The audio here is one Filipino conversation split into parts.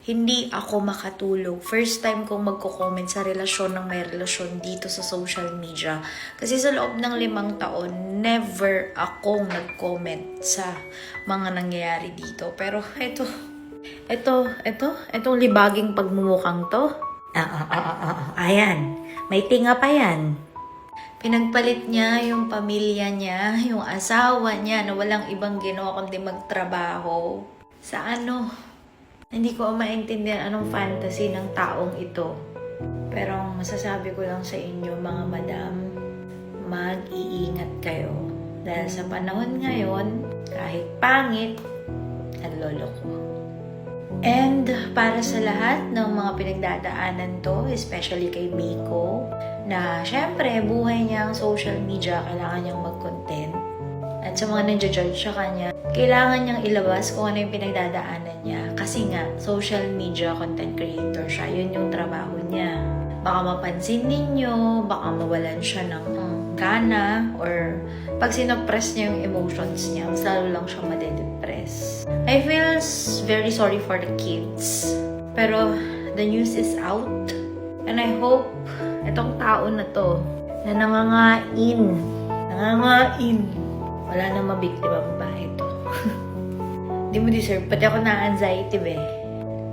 hindi ako makatulog. First time kong magko-comment sa relasyon ng may relasyon dito sa social media. Kasi sa loob ng 5 taon, never akong nag-comment sa mga nangyayari dito. Pero itong libaging pagmumukhang to. Ayan. May tinga pa yan. Pinagpalit niya yung pamilya niya, yung asawa niya na walang ibang ginawa kundi magtrabaho. Sa ano? Hindi ko maintindihan anong fantasy ng taong ito. Pero ang masasabi ko lang sa inyo, mga madam, mag-iingat kayo. Dahil sa panahon ngayon, kahit pangit, naloloko. And para sa lahat ng mga pinagdadaanan to, especially kay Miko, na syempre buhay niya ang social media, kailangan niyang mag-content. At sa mga nag-judge sa kanya, kailangan niyang ilabas kung ano yung pinagdadaanan niya. Kasi nga, social media content creator siya. Yun yung trabaho niya. Baka mapansin ninyo, baka mawalan siya ng gana, or pag sinopress niya yung emotions niya, mas lalo lang siya madedepress. I feel very sorry for the kids. Pero the news is out. And I hope itong tao na to, na nangangain, wala na mabiktima babae ito. Hindi mo deserve. Pati ako na-anxiety, be.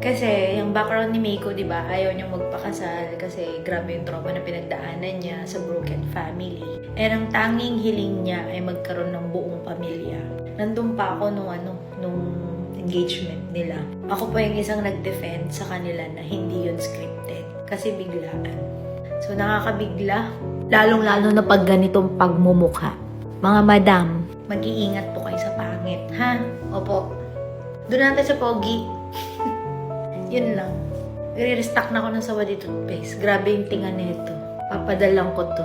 Kasi, yung background ni Miko, di ba, ayaw niyang magpakasal kasi grabe yung trauma na pinagdaanan niya sa broken family. And ang tanging hiling niya ay magkaroon ng buong pamilya. Nandun pa ako nung engagement nila. Ako pa yung isang nag-defend sa kanila na hindi yun scripted. Kasi biglaan. So, nakakabigla. Lalong-lalo na pag ganitong pagmumukha. Mga madam, mag-iingat po kayo sa pangit, ha? Opo. Doon natin sa pogi. Yun lang. I-restock na ako ng Sawadee toothpaste. Grabe yung tinga nito. Papadalang ko to.